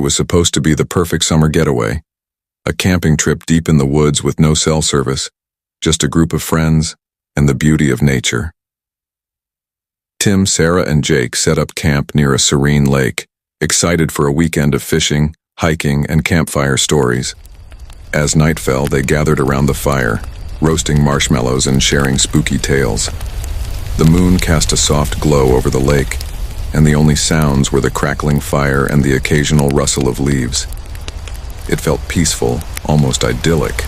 was supposed to be the perfect summer getaway. A camping trip deep in the woods with no cell service, just a group of friends, and the beauty of nature. Tim, Sarah, and Jake set up camp near a serene lake, excited for a weekend of fishing, hiking, and campfire stories. As night fell, they gathered around the fire, roasting marshmallows and sharing spooky tales. The moon cast a soft glow over the lake, and the only sounds were the crackling fire and the occasional rustle of leaves. It felt peaceful, almost idyllic,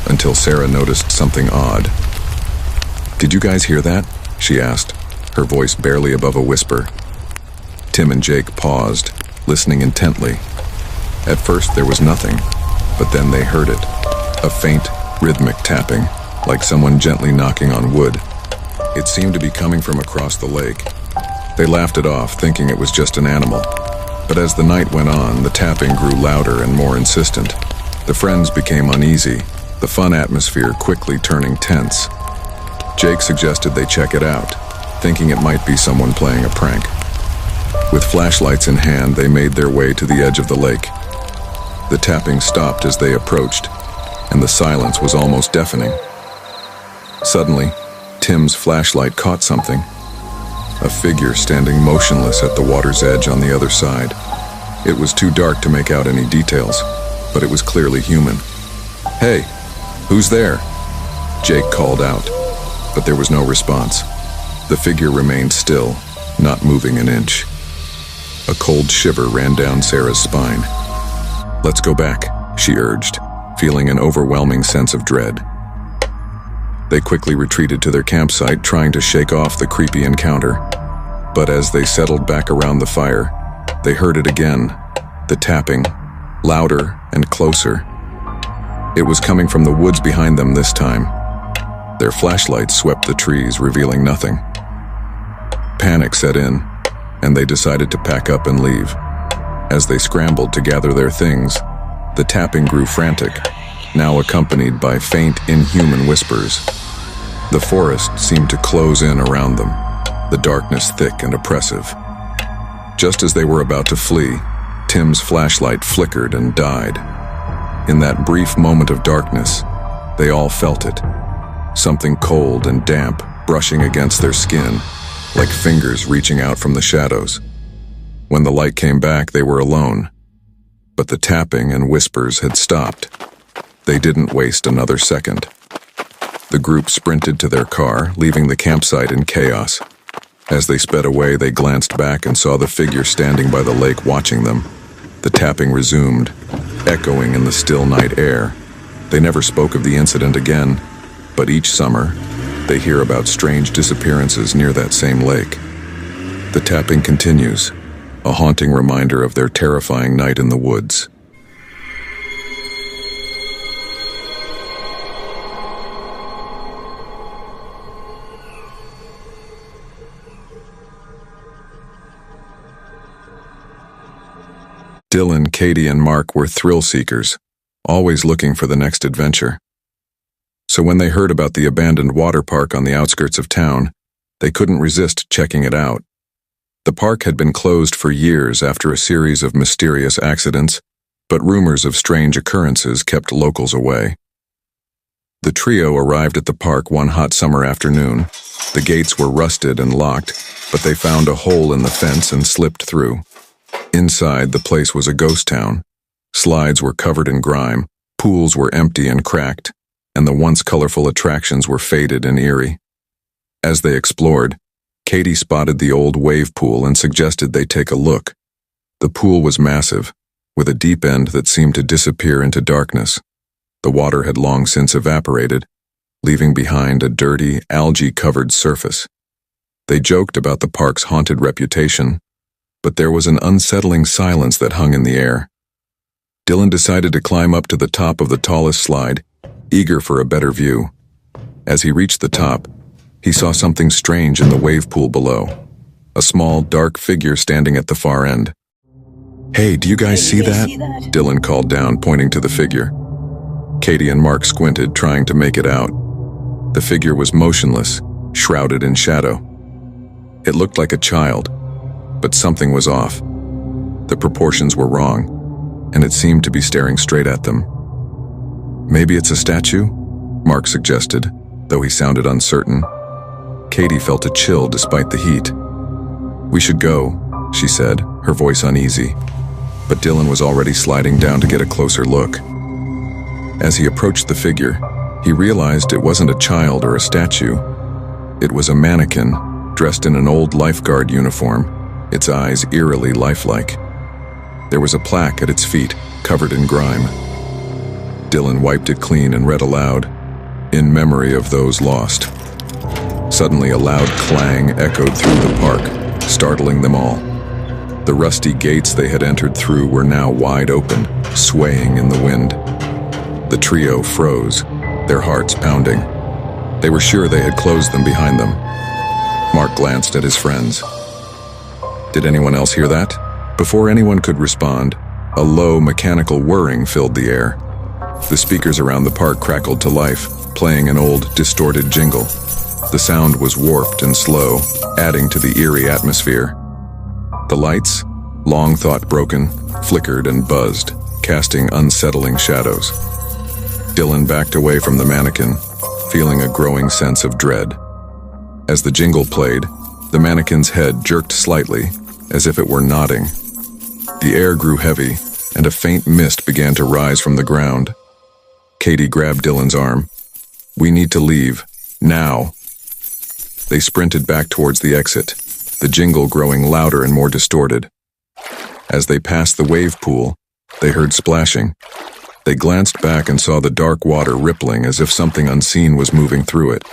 until Sarah noticed something odd. "Did you guys hear that?" she asked, her voice barely above a whisper. Tim and Jake paused, listening intently. At first there was nothing, but then they heard it, a faint, rhythmic tapping, like someone gently knocking on wood. It seemed to be coming from across the lake. They laughed it off, thinking it was just an animal. But as the night went on, the tapping grew louder and more insistent. The friends became uneasy, the fun atmosphere quickly turning tense. Jake suggested they check it out, thinking it might be someone playing a prank. With flashlights in hand, they made their way to the edge of the lake. The tapping stopped as they approached, and the silence was almost deafening. Suddenly, Tim's flashlight caught something. A figure standing motionless at the water's edge on the other side. It was too dark to make out any details, but it was clearly human. "Hey, who's there?" Jake called out, but there was no response. The figure remained still, not moving an inch. A cold shiver ran down Sarah's spine. "Let's go back," she urged, feeling an overwhelming sense of dread. They quickly retreated to their campsite, trying to shake off the creepy encounter. But as they settled back around the fire, they heard it again, the tapping, louder and closer. It was coming from the woods behind them this time. Their flashlights swept the trees, revealing nothing. Panic set in, and they decided to pack up and leave. As they scrambled to gather their things, the tapping grew frantic, now accompanied by faint, inhuman whispers. The forest seemed to close in around them, the darkness thick and oppressive. Just as they were about to flee, Tim's flashlight flickered and died. In that brief moment of darkness, they all felt it, something cold and damp brushing against their skin, like fingers reaching out from the shadows. When the light came back, they were alone, but the tapping and whispers had stopped. They didn't waste another second. The group sprinted to their car, leaving the campsite in chaos. As they sped away, they glanced back and saw the figure standing by the lake watching them. The tapping resumed, echoing in the still night air. They never spoke of the incident again, but each summer, they hear about strange disappearances near that same lake. The tapping continues, a haunting reminder of their terrifying night in the woods. Dylan, Katie, and Mark were thrill seekers, always looking for the next adventure. So when they heard about the abandoned water park on the outskirts of town, they couldn't resist checking it out. The park had been closed for years after a series of mysterious accidents, but rumors of strange occurrences kept locals away. The trio arrived at the park one hot summer afternoon. The gates were rusted and locked, but they found a hole in the fence and slipped through. Inside, the place was a ghost town. Slides were covered in grime, pools were empty and cracked, and the once colorful attractions were faded and eerie. As they explored, Katie spotted the old wave pool and suggested they take a look. The pool was massive, with a deep end that seemed to disappear into darkness. The water had long since evaporated, leaving behind a dirty, algae-covered surface. They joked about the park's haunted reputation, but there was an unsettling silence that hung in the air. Dylan decided to climb up to the top of the tallest slide, eager for a better view. As he reached the top, he saw something strange in the wave pool below, a small, dark figure standing at the far end. "Hey, do you guys see that?" Dylan called down, pointing to the figure. Katie and Mark squinted, trying to make it out. The figure was motionless, shrouded in shadow. It looked like a child, but something was off. The proportions were wrong. and it seemed to be staring straight at them. "Maybe it's a statue?" Mark suggested, though he sounded uncertain. Katie felt a chill despite the heat. "We should go," she said, her voice uneasy. But Dylan was already sliding down to get a closer look. As he approached the figure, he realized it wasn't a child or a statue. It was a mannequin, dressed in an old lifeguard uniform, its eyes eerily lifelike. There was a plaque at its feet, covered in grime. Dylan wiped it clean and read aloud, "In memory of those lost." Suddenly a loud clang echoed through the park, startling them all. The rusty gates they had entered through were now wide open, swaying in the wind. The trio froze, their hearts pounding. They were sure they had closed them behind them. Mark glanced at his friends. Did anyone else hear that? Before anyone could respond, a low mechanical whirring filled the air. The speakers around the park crackled to life, playing an old, distorted jingle. The sound was warped and slow, adding to the eerie atmosphere. The lights, long thought broken, flickered and buzzed, casting unsettling shadows. Dylan backed away from the mannequin, feeling a growing sense of dread. As the jingle played, the mannequin's head jerked slightly, as if it were nodding. The air grew heavy, and a faint mist began to rise from the ground. Katie grabbed Dylan's arm. "We need to leave. Now." They sprinted back towards the exit, the jingle growing louder and more distorted. As they passed the wave pool, they heard splashing. They glanced back and saw the dark water rippling as if something unseen was moving through it.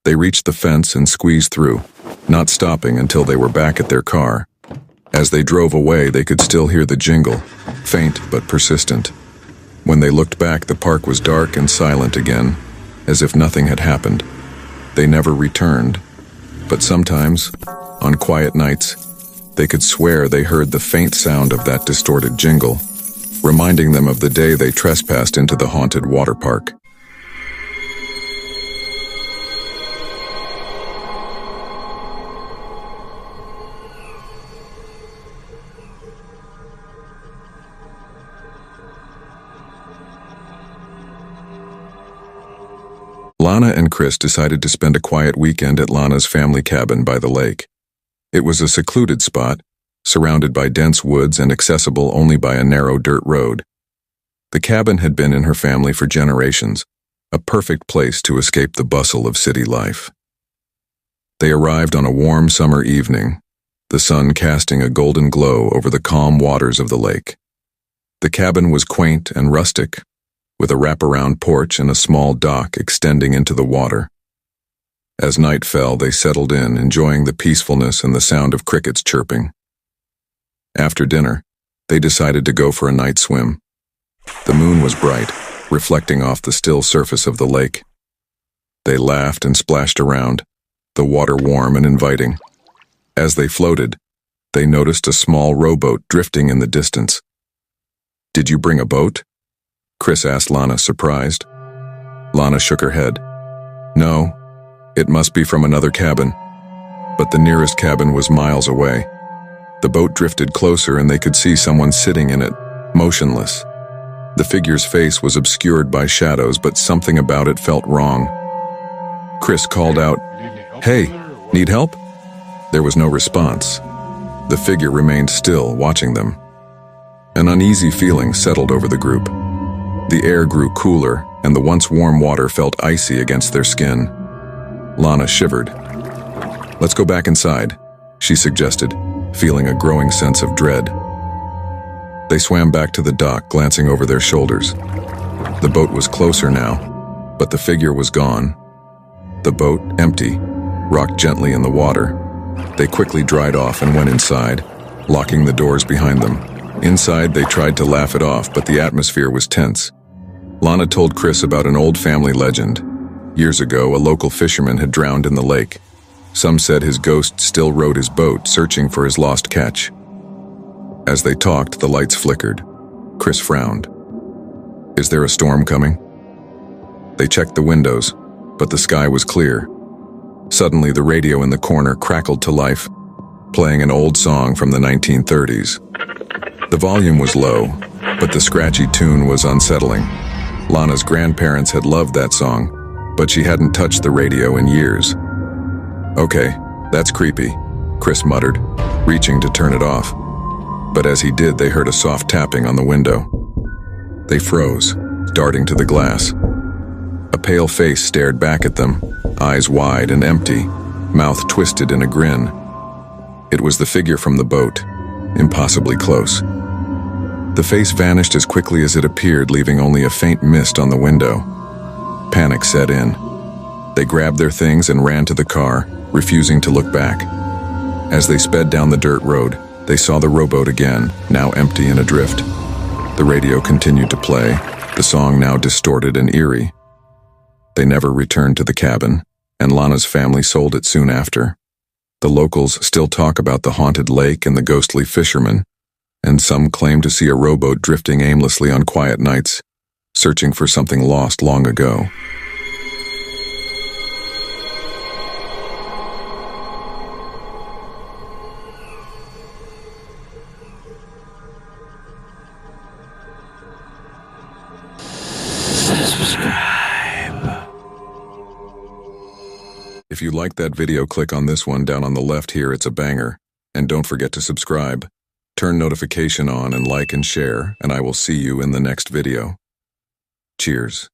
They reached the fence and squeezed through, not stopping until they were back at their car. As they drove away, they could still hear the jingle, faint but persistent. When they looked back, the park was dark and silent again, as if nothing had happened. They never returned, but sometimes, on quiet nights, they could swear they heard the faint sound of that distorted jingle, reminding them of the day they trespassed into the haunted water park. Lana and Chris decided to spend a quiet weekend at Lana's family cabin by the lake. It was a secluded spot, surrounded by dense woods and accessible only by a narrow dirt road. The cabin had been in her family for generations, a perfect place to escape the bustle of city life. They arrived on a warm summer evening, the sun casting a golden glow over the calm waters of the lake. The cabin was quaint and rustic, with a wraparound porch and a small dock extending into the water. As night fell, they settled in, enjoying the peacefulness and the sound of crickets chirping. After dinner, they decided to go for a night swim. The moon was bright, reflecting off the still surface of the lake. They laughed and splashed around, the water warm and inviting. As they floated, they noticed a small rowboat drifting in the distance. "Did you bring a boat?" Chris asked Lana, surprised. Lana shook her head. "No, it must be from another cabin." But the nearest cabin was miles away. The boat drifted closer and they could see someone sitting in it, motionless. The figure's face was obscured by shadows, but something about it felt wrong. Chris called out, "Hey, need help?" There was no response. The figure remained still, watching them. An uneasy feeling settled over the group. The air grew cooler, and the once warm water felt icy against their skin. Lana shivered. "Let's go back inside," she suggested, feeling a growing sense of dread. They swam back to the dock, glancing over their shoulders. The boat was closer now, but the figure was gone. The boat, empty, rocked gently in the water. They quickly dried off and went inside, locking the doors behind them. Inside, they tried to laugh it off, but the atmosphere was tense. Lana told Chris about an old family legend. Years ago, a local fisherman had drowned in the lake. Some said his ghost still rowed his boat, searching for his lost catch. As they talked, the lights flickered. Chris frowned. "Is there a storm coming?" They checked the windows, but the sky was clear. Suddenly, the radio in the corner crackled to life, playing an old song from the 1930s. The volume was low, but the scratchy tune was unsettling. Lana's grandparents had loved that song, but she hadn't touched the radio in years. "Okay, that's creepy," Chris muttered, reaching to turn it off. But as he did, they heard a soft tapping on the window. They froze, darting to the glass. A pale face stared back at them, eyes wide and empty, mouth twisted in a grin. It was the figure from the boat, impossibly close. The face vanished as quickly as it appeared, leaving only a faint mist on the window. Panic set in. They grabbed their things and ran to the car, refusing to look back. As they sped down the dirt road, they saw the rowboat again, now empty and adrift. The radio continued to play, the song now distorted and eerie. They never returned to the cabin, and Lana's family sold it soon after. The locals still talk about the haunted lake and the ghostly fishermen, and some claim to see a rowboat drifting aimlessly on quiet nights, searching for something lost long ago. If you liked that video, click on this one down on the left here, it's a banger. And don't forget to subscribe. Turn notification on and like and share, and I will see you in the next video. Cheers.